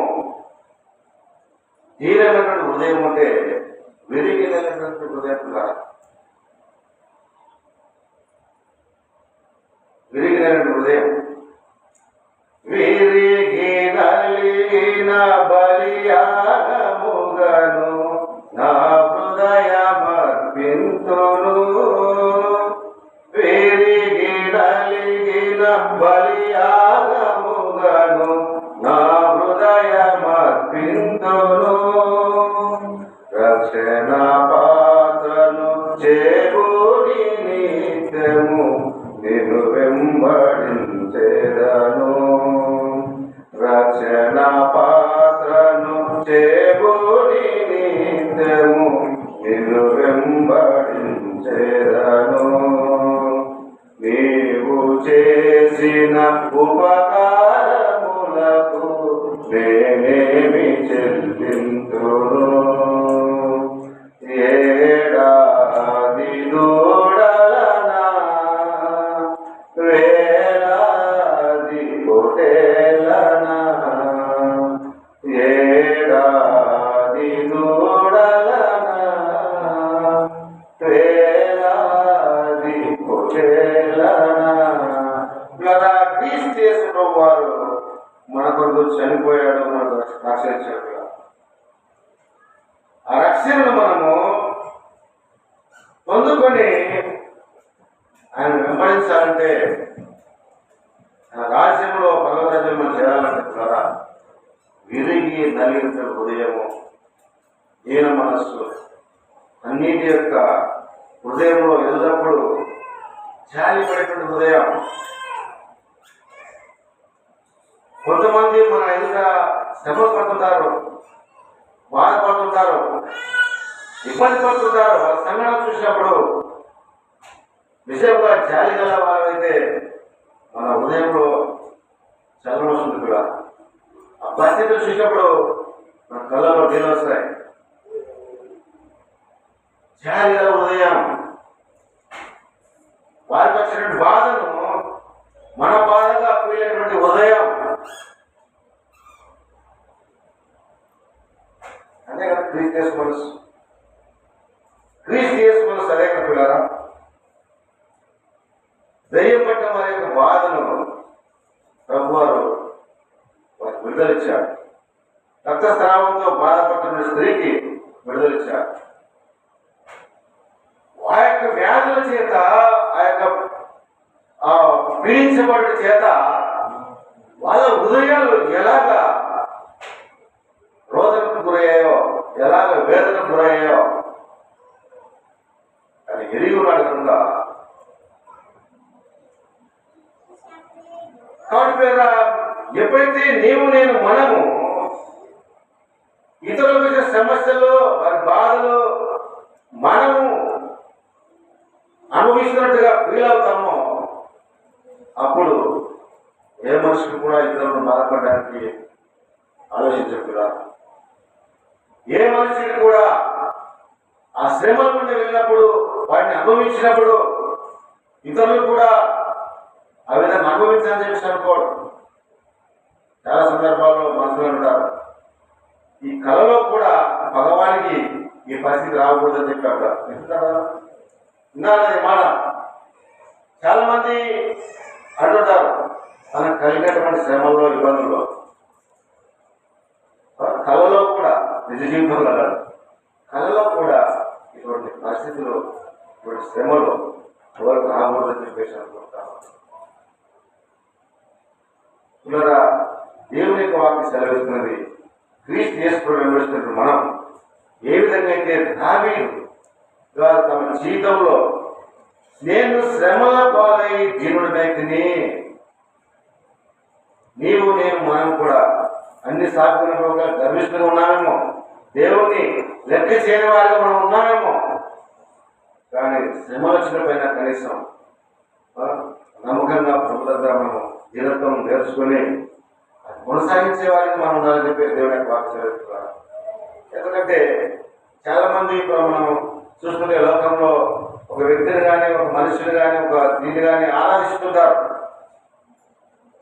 దీనమైనటువంటి హృదయం అంటే విరిగి నలిగినటువంటి హృదయం కదా. విరిగి నలిగిన హృదయం, విరిగి నలిగిన బలియాగముగను నా హృదయమర్పింతును. విరిగి నలిగిన బలియాగముగను నా హృదయమర్పింతును. రక్షణ పాత్రను చేకూరి నిత్యము నిన్ను వెంబడించెదను. రక్షణ పాత్రను చేకూరి నిత్యము నిన్ను వెంబడించెదను. నీవు చేసిన ఉపకారములకు నేనేమి చెల్లింతును. ఏడాది దూడలనా వేలాది పొటేలనా, ఏడాది దూడలనా వేలాది పొటేలనా. ఇలా క్రీస్తు యేసు ప్రభువారు మన కొరకు చనిపోయాడు, మనకు రక్షించాడు. ఆ రక్షణను మనము పొందుకొని ఆయన వెంబడించాలంటే, రాజ్యంలో పర్వరాజ్యం మనం చేయాలంటే ద్వారా విరిగి నలిగిన హృదయము, ఈయన మనస్సు, అన్నిటి యొక్క హృదయంలో ఎల్లప్పుడూ జాలిపడేటువంటి హృదయం. కొంతమంది మన ఎదుట శ్రమ పడుతుంటారు, బాధపడుతుంటారు, ఇబ్బంది పడుతుంటారు. వాళ్ళ సంఘటన చూసినప్పుడు నిజంగా జాలి గల వాళ్ళైతే మన హృదయంలో చలనం వస్తుంది కూడా. ఆ పరిస్థితులు చూసినప్పుడు మన కళ్ళలో నీళ్ళు వస్తాయి. జాలి గల హృదయం, వారికి వచ్చినటువంటి బాధను మన బాధగా పోయేటువంటి హృదయం, అదే కదా క్రీస్తు యేసు మనసు. క్రీస్తు యేసు మనసు అదే కదా పిల్లారా. దయ్యం పట్టిన వారి యొక్క బాధను ప్రభువారు వారికి విడుదలిచ్చాడు. రక్తస్రావంతో బాధపడుతున్న స్త్రీకి విడుదలిచ్చాడు. ఆ యొక్క వ్యాధుల చేత, ఆ యొక్క పీడించబడి చేత వాళ్ళ హృదయాలు ఎలాగా రోదనకు గురయ్యాయో, ఎలాగ వేదనకు గురయ్యాయో అని ఎరిగి ఉన్నాడు కనుక. కాబట్టి ఎప్పుడైతే నీవు నేను మనము ఇతరులకు వచ్చిన సమస్యలు, వారి బాధలు మనము అనుభవిస్తున్నట్టుగా ఫీల్ అవుతామో, అప్పుడు ఏ మనిషికి కూడా ఇతరులను బాధపడడానికి ఆలోచించకుండా, ఏ మనిషికి కూడా ఆ శ్రమల నుండి వెళ్ళినప్పుడు వాటిని అనుభవించినప్పుడు ఇతరులు కూడా ఆ విధంగా అనుభవించాలని చెప్పి అనుకోవడం. చాలా సందర్భాల్లో మనుషులు ఉంటారు, ఈ కళలో కూడా భగవానికి ఈ పరిస్థితి రాకూడదని చెప్పారు. విన్నారది మాట. చాలా మంది అంటుంటారు, మనకు కలిగినటువంటి శ్రమల్లో, ఇబ్బందుల్లో, కళలో కూడా, నిజ జీవితంలో కాదు, కళలో కూడా ఇటువంటి పరిస్థితులు, ఇటువంటి శ్రమలు ఎవరికి రాకూడదని చెప్పేసి అనుకుంటారు. ఇలా దేవుని యొక్క వాక్యం సెలవిస్తున్నది, క్రీస్తు యేసును వెంబడిస్తున్న మనం ఏ విధంగా అయితే దావీదు గారు తమ జీవితంలో నేను శ్రమల పాలై దీనుడినైతిని, నీవు నేను మనం కూడా అన్ని సాగులో గర్విష్ఠులు ఉన్నామేమో, దేవుణ్ణి లెక్క చేయని వారిగా మనం ఉన్నామేమో, కానీ శ్రమల వచ్చిన పైన కనీసం నమ్మకంగా ప్రభు దగ్గర మనం దీనత్వం నేర్చుకుని కొనసాగించే వారికి మనం ఉండాలని చెప్పి దేవుని యొక్క వాక్యం చదువుతున్నారు. ఎందుకంటే చాలా మంది ఇప్పుడు మనం చూస్తుంటే లోకంలో ఒక వ్యక్తిని కానీ, ఒక మనుషుని కానీ, ఒక దీన్ని కానీ ఆరాధిస్తుంటారు.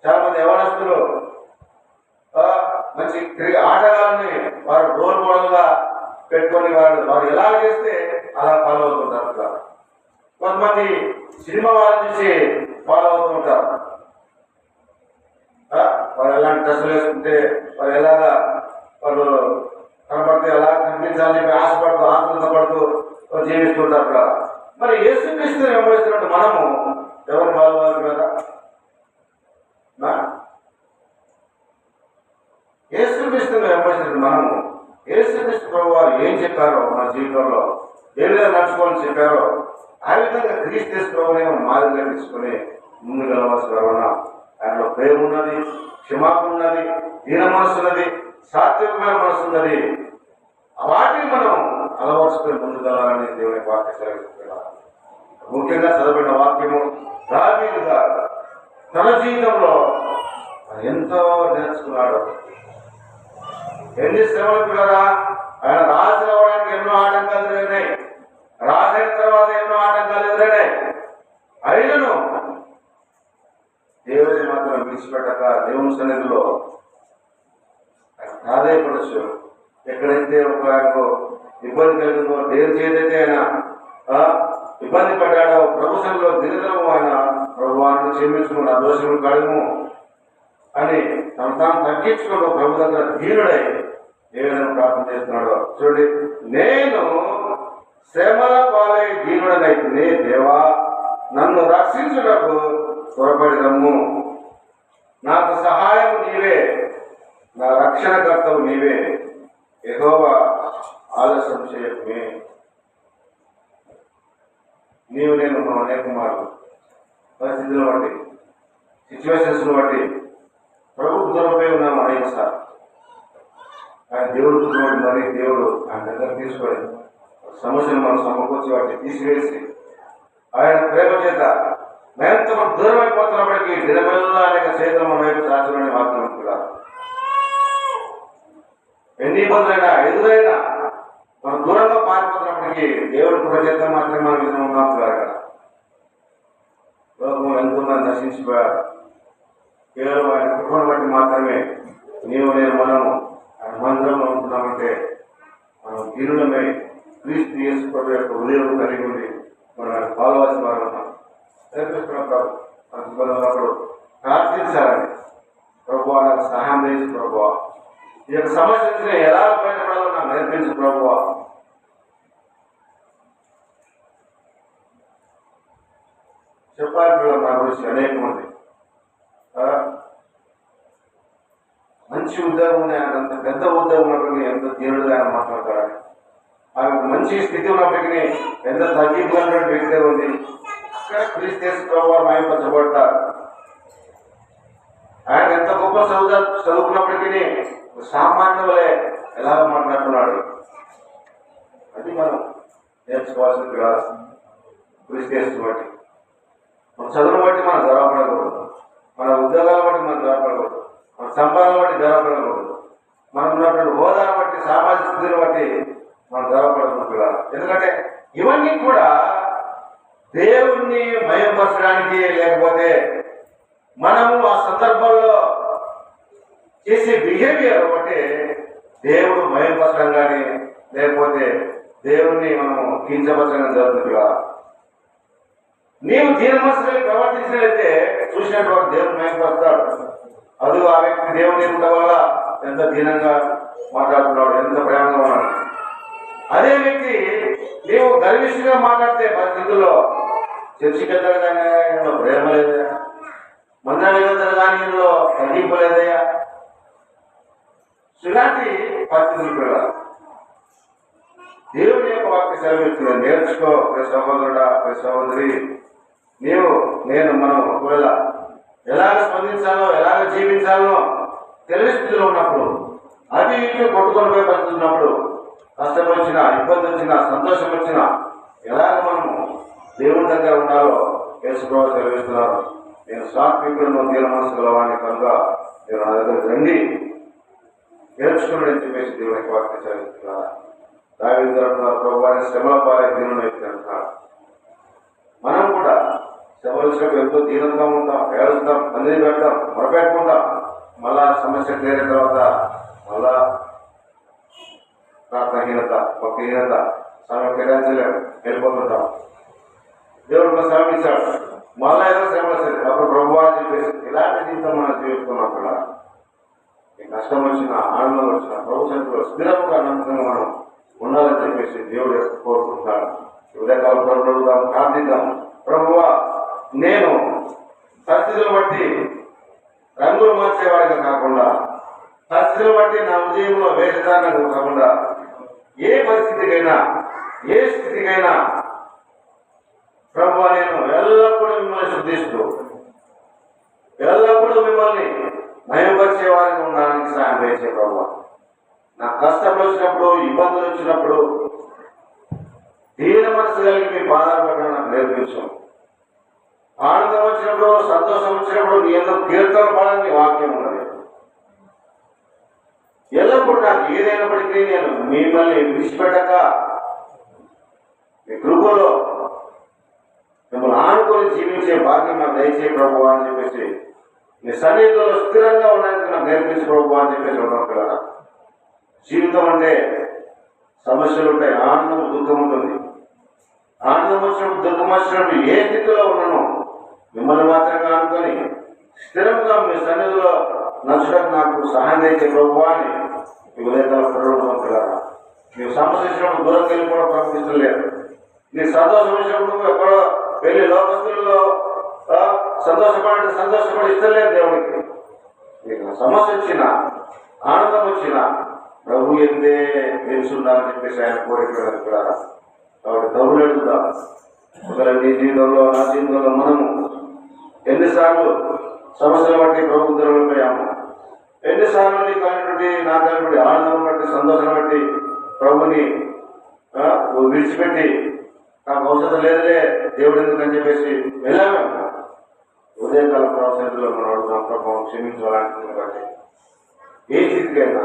చాలా మంది యవనస్తులు మంచి ఆటగాళ్ళని వారు రోల్ మోడల్ గా పెట్టుకొని వారు ఎలా చేస్తే అలా ఫాలో అవుతుంటారు. కొంతమంది సినిమా వాళ్ళని చూసి ఫాలో అవుతుంటారు. వారు ఎలాంటి డ్రెస్సులు వేసుకుంటే, వారు ఎలాగా వాళ్ళు కనపడితే ఎలా కనిపించాలని చెప్పి ఆశపడుతూ, ఆతృత పడుతూ జీవిస్తుంటారు కదా. మరి యేసుక్రీస్తుని వెంబడిస్తున్నట్టు మనము ఎవరు ఫాలో అవ్వాలి కదా? యేసుక్రీస్తుని వెంబడిస్తున్నట్టు మనము యేసుక్రీస్తు ప్రభు వారు ఏం చెప్పారో, మన జీవితంలో ఏ విధంగా నడుచుకోవాలని చెప్పారో ఆ విధంగా క్రీస్తు ప్రభువుని మనం మాదిరిగా తీసుకుని ముందుకు వెళ్ళవలసిన ఉన్నాం. ఆయనలో ప్రేమ ఉన్నది, క్షమాపణ ఉన్నది, దీన మనసు ఉన్నది, సాత్వికమైన మనసు ఉన్నది. వాటిని మనం అలవరుచుకుని ముందుకు వెళ్ళాలని దేవుని వాక్య సెలవిస్తున్నాం. ముఖ్యంగా చదవబడిన వాక్యము, దావీదు గారు తన జీవితంలో ఎంతో నేర్చుకున్నాడు. ఎన్ని శ్రమలు పిల్లరా, ఆయన రాజు అవ్వడానికి ఎన్నో ఆటంకాలు ఎదురైనాయి, రాజు అయిన తర్వాత ఎన్నో ఆటంకాలు ఎదురైనాయి. అయినను దేవుని మాత్రం విడిచిపెట్టక దేవుని సన్నిధిలో ప్రాధాయపడచ్చు. ఎక్కడైతే ఒక ఇబ్బంది కలిగిందో, దేవుని చేదైతే ఆయన ఇబ్బంది పడ్డాడో ప్రభు సన్నిధిలో దినదినము ఆయన ప్రభువాన్ని క్షమించుకుని నా దోషములు కడుము అని తాను తగ్గించుకోవడం ప్రభు దగ్గర దీనుడై ఏ విధంగా ప్రార్థన చేస్తున్నాడో చూడండి. నేను శ్రమల పాలై దీనుడనైతే దేవా నన్ను రక్షించుటకు త్వరపడి రమ్ము, నాకు సహాయం నీవే, నా రక్షణకర్తవు నీవే, యెహోవా ఆలస్యం చేయకుమే. నీవు నేను మనం అనేక మార్లు పరిస్థితులను బట్టి, సిచ్యువేషన్స్ బట్టి ప్రభుత్వ దూరంపై ఉన్నాము అనేక సార్లు. ఆయన దేవుడు దూరం మరి దేవుడు ఆయన దగ్గర తీసుకొని సమస్యను మనం సమకూర్చి వాటిని తీసివేసి ఆయన ప్రేమ చేత మేమంతా మనం దూరం అయిపోతున్నప్పటికీ దినమెల్లా అనేక చేతులు మన వైపు సాధ్యమని వాక్యం కూడా ఎన్ని ఇబ్బందులైనా ఎదురైనా మనం దూరంగా పారిపోతున్నప్పటికీ దేవుడి కృప చేత మాత్రమే మనం విధంగా ఉన్నాం కదా. లోకం ఎంతోమంది నశించిపోయారు. కేవలం ఆయన కృపను బట్టి మాత్రమే నీవు నేను మనము ఆయన మందిరంలో ఉంటున్నామంటే మనం దీనులమై క్రీస్తు యేసు ప్రభు యొక్క ఉదయం కలిగి ఉండి మనం ఆయన పాల్వాల్సిన వారు ఉన్నాం. ఉన్నప్పుడు ప్రార్థించాలని ప్రభు నాకు సహాయం చేసి ప్రభు ఈ యొక్క సమస్య నుంచి ఎలా బయటపడాలో నాకు నేర్పించు ప్రభు. చెప్పాలి నా గురించి అనేక మంది మంచి ఉద్యోగం ఉంది, ఆయన అంత పెద్ద ఉద్యోగం ఉన్నప్పటికీ ఎంత దీనుడుగా ఆయన మాట్లాడతాడు. ఆమెకు మంచి స్థితి ఉన్నప్పటికీ ఎంత తగ్గింపున్నటువంటి వ్యక్తి ఉంది. అక్కడ క్రీస్తు ప్రభు మాయపరచబడతారు. ఆయన ఎంత గొప్ప చదువుకున్నప్పటికీ సామాన్యులే ఎలా మాట్లాడుతున్నాడు. అది మనం నేర్చుకోవాల్సిన క్రీస్తు బట్టి మన చదువును బట్టి మనం గర్వపడకూడదు, మన ఉద్యోగాల బట్టి మనం గర్వపడకూడదు, మన సంపాదన బట్టి గర్వపడకూడదు, మనం ఉన్నటువంటి హోదాను బట్టి సామాజిక స్థితిని బట్టి మనం గర్వపడకూడదు. ఎందుకంటే దేవుడు మయంపరచడం కానీ లేకపోతే దేవుణ్ణి మనము కించపరచడం జరుగుతుంది కదా. నీవు దీన మనసుగా ప్రవర్తించినట్లయితే చూసినట్టు వాడు దేవుడు మయంపరుస్తాడు. అది ఆ వ్యక్తి దేవుని ఉండటం వల్ల ఎంత దీనంగా మాట్లాడుతున్నాడు, ఎంత ప్రేమగా ఉన్నాడు. అదే వ్యక్తి నీవు గర్విష్ఠుగా మాట్లాడితే పరిస్థితుల్లో చర్చికి వెళ్తాడు కానీ ప్రేమ లేదయా, మందిరానికి వెళ్తాడు కానీ ఇందులో తగ్గింపు లేదయ్యా. ఇలాంటి పరిస్థితులు కూడా దేవుని యొక్క వాక్య సెలవిస్తుంది. నేర్చుకో ప్రతి సహోదరుడా, ప్రతి సహోదరి, మనం ఒకవేళ ఎలాగ స్పందించాలో ఎలాగ జీవించాలో తెలివి స్థితిలో ఉన్నప్పుడు, అది ఇటు కొట్టుకొని పోయి పరిస్థితి ఉన్నప్పుడు, కష్టం వచ్చినా, ఇబ్బంది వచ్చినా, సంతోషం వచ్చినా ఎలాగ మనము దేవుని దగ్గర ఉండాలో యేసుప్రభువు సెలవిస్తున్నారు. నేను సాత్వికులను దీన మనసు గలవాడిని కనుక నేను నా దగ్గరికి రండి నేర్చుకున్నాడని చెప్పేసి దేవునికి వాక్యం సెలవిస్తున్నారు. దావీదు అంటున్నారు, ప్రభువాన్ని శ్రమల పాలే దీనుని అంటున్నారు. మనం కూడా శ్రమలు వచ్చినప్పుడు ఎంతో దీనంగా ఉంటాం, ఏడుస్తాం, మందిని పెడతాం, మొరపెట్టుకుంటాం. మళ్ళా సమస్య తీరిన తర్వాత మళ్ళా ప్రార్థనహీనత, భక్తిహీనత, సమయం కేటాయించలేము, వెళ్ళిపోతుంటాం. దేవుడు ఒక శ్రమ ఇచ్చాడు, మళ్ళా ఏదో శ్రమ వస్తుంది, అప్పుడు ప్రభువా అని చెప్పేసి ఇలాంటి జీవితం మనం జీవిస్తున్నాం కూడా. ఈ కష్టం వచ్చినా, ఆనందం వచ్చినా ప్రభు సన్నిధిలో స్థిరంగా నమ్మకంగా మనం ఉండాలని చెప్పేసి దేవుడు కోరుకుంటున్నాడు. ఉదయకాలం ప్రభుత్వం ప్రార్థిద్దాం. ప్రభువా, నేను పరిస్థితులు బట్టి రంగులు మార్చేవాడిగా కాకుండా, పరిస్థితులు బట్టి నా ఉదయంలో వేషధారణగా కాకుండా, ఏ పరిస్థితికైనా ఏ స్థితికైనా ప్రభువా నేను ఎల్లప్పుడూ మిమ్మల్ని శుద్ధిస్తూ ఎల్లప్పుడూ మిమ్మల్ని నయపరిచే వారికి ఉండడానికి సాయం చేసే ప్రభువా. నా కష్టం వచ్చినప్పుడు, ఇబ్బందులు వచ్చినప్పుడు దీన మనసు కలిగి మీ పాదాలు పడడం నాకు నేర్పించు. ఆనందం వచ్చినప్పుడు, సంతోషం వచ్చినప్పుడు నీ ఎందుకు కీర్తన పాడని వాక్యం ఉన్నది. ఎల్లప్పుడు నాకు ఏదైనప్పటికీ నేను మిమ్మల్ని విడిచిపెట్టక మీ కృపలో మిమ్మల్ని ఆనుకొని జీవించే భాగ్యం నాకు దయచే ప్రభువా అని చెప్పేసి నీ సన్నిధిలో స్థిరంగా ఉండడానికి నాకు నేర్పించే ప్రభువా అని చెప్పేసి ఉన్నాం పిల్లల. జీవితం అంటే సమస్యలు ఉంటాయి, ఆనందం దుఃఖం ఉంటుంది. ఆనందం వచ్చినప్పుడు, దుఃఖం వచ్చినప్పుడు ఏ స్థితిలో ఉన్నానో మిమ్మల్ని మాత్రమే అనుకొని స్థిరంగా మీ సన్నిధిలో నచ్చడానికి నాకు సహాయం చేసే ప్రభువా అని మీ ఉదయకాల ప్రయోజనం పిల్లరా. నీవు సమస్య వచ్చినప్పుడు దూరంగా వెళ్ళిపోవడం ప్రవర్తించడం లేదు. నీ సంతోషం వచ్చినప్పుడు ఎక్కడో వెళ్ళి లోకస్తుల్లో సంతోషపడి ఇష్టం లేదు దేవునికి. నీకు సమస్య వచ్చినా, ఆనందం వచ్చినా ప్రభు ఎందే తెలుసుండాలని చెప్పేసి ఆయన కోరిక కూడా. కాబట్టి డబ్బులు అడుగుతాం. ఒకవేళ నీ జీవితంలో, నా జీవితంలో మనము ఎన్నిసార్లు సమస్యలు బట్టి ప్రభు దూరం పోయాము, ఎన్నిసార్లు నీకు అయినటువంటి నాకు అయినటువంటి ఆనందం బట్టి, సంతోషం బట్టి ప్రభుని విడిచిపెట్టి నాకు అవసరం లేదులే దేవుడు ఎందుకని చెప్పేసి వెళ్ళాము. ఉదయకాల ప్రవసంలో మనం అడుగుతాం, ప్రభావం క్షమించాలని. బట్టి ఏ స్థితికైనా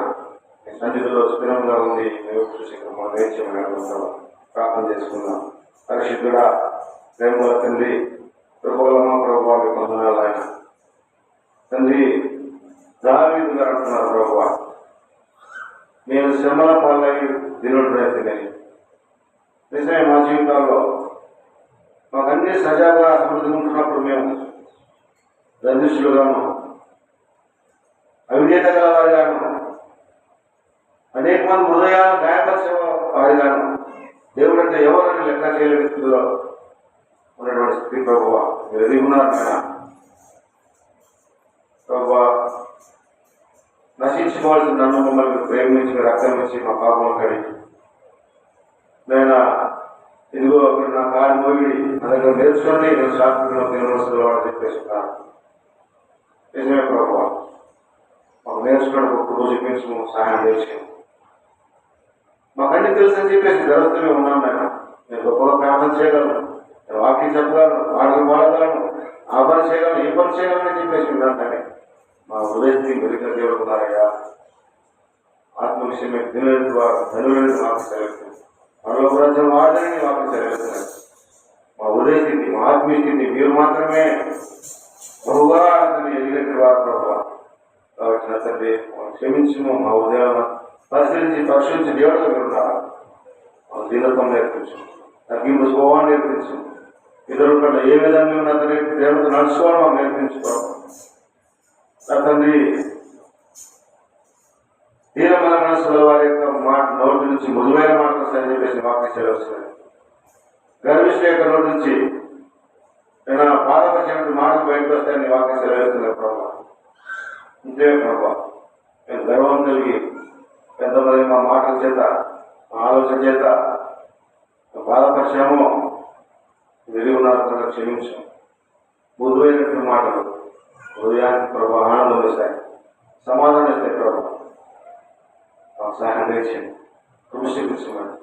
సన్నిధిలో స్థిరంగా ఉంది చూసి మనం వేయించమని అడుగుతాం. ప్రార్థన చేసుకుందాం. పరిశుద్ధుడా, ప్రేమల తండ్రి, కృపగలమా ప్రభువా, మీ వందనాలు ఆయన. తండ్రి, దావీదు గారు అంటున్నారు, ప్రభువా నేను శ్రమల పాలై దినుడైతే నిజమే. మా జీవితాల్లో మాకు అన్ని సజావుగా అభివృద్ధి ఉంటున్నప్పుడు మేము దండిస్తులుగాను, అవిధేత గల వారిగాను, అనేక మంది హృదయాలు గాయపరిచే వారిగాను, దేవుడు అంటే ఎవరని లెక్క చేయలేని స్థితిలో ఉన్నటువంటి స్థితి ప్రభువా మీరు ఎదిగి ఉన్నారు నాయన. ప్రభువా, నశించుకోవాల్సిన నన్ను మమ్మల్ని ప్రేమించి మీరు రక్తం ఇచ్చి మా పాపం కడిగి నేను ఇదిగో మీరు నా కాడి మోగిడి నా దగ్గర నేర్చుకోండి, నేను శాస్త్రంలో తినవలసిన వాడు చెప్పేస్తున్నాను. నిజమే ప్రభువా, మాకు నేర్చుకోవడానికి ఒక రోజు చూపించు, సహాయం చేసి మాకు అన్ని తెలుసని చెప్పేసి జరుగుతూనే ఉన్నాను నాయన. నేను గొప్పగా ప్రార్థన చేయగలను, నేను వాక్యం చెప్పగలను, వాడికి వాడగలను, ఆ పని చేయగలను, ఈ పని చేయగలను చెప్పేసి ఉన్నాను. కానీ మా హృదయాన్ని వెలిగిన దేవుడు ఉన్నారయ్యా. ఆత్మ విషయమే ధనులని వాకు సెలవుతుంది, మరో రాజ్యం వాడని వాకు సెలవుతున్నాయి. మా ఉదయ స్థితి, మా ఆత్మీయ స్థితి మీరు మాత్రమే బహుగా ఎదిగినట్టు వారు ప్రభావ. కాబట్టి తండ్రి క్షమించము, మా ఉదయాలను పరిశీలించి పరిశీలించి దేవుడు మీరు ఉండాలి. దీనత్వం నేర్పించు, తగ్గింపు స్వభావం నేర్పించు, ఇతరుల కంటే ఏ విధంగా ఉన్న దేవుడితో నడుచుకోవడం మాకు నేర్పించుకోవాలి. తండ్రి దీనమైన మనసుల వారి యొక్క మాట నోటి నుంచి మృదువైన మాటలు సరి చెప్పేసి వాక్య సెలవుస్తుంది. గర్విష్ఠ యొక్క నోటి నుంచి నేను బాధపరిచినటువంటి మాటలు బయటకు వస్తాయని వాక్య సెలవుస్తున్నాయి ప్రభావ. ఇంతే ప్రభావ, మేము గర్వం కలిగి ఎంతమంది మా మాటల చేత మా ఆలోచన చేత బాధపరిచామో విరిగి ఉన్నారు, క్షమించాం. మృదువైనటువంటి మాటలు హృదయానికి ప్రభావ ఆనందం ఇస్తాయి, సమాధానం ఇస్తాయి. ప్రభావ సహాయం తెచ్చింది, కృషించమని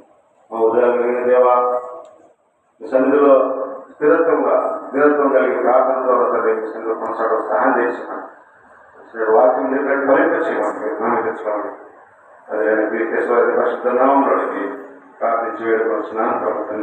మా ఉదయం కలిగిన దేవా సన్నిధిలో స్థిరత్వం కలిగి ప్రార్థన ద్వారా సన్నిధిలో కొనసాగడం సహాయం తెచ్చామని వాక్యం నిర్ణయం ఫలింపచేయమని తెచ్చుకోవాలి. అదే పరిశుద్ధ నామంలోకి ప్రార్థించి వేడుకొచ్చున్నాను ప్రభుత్వం.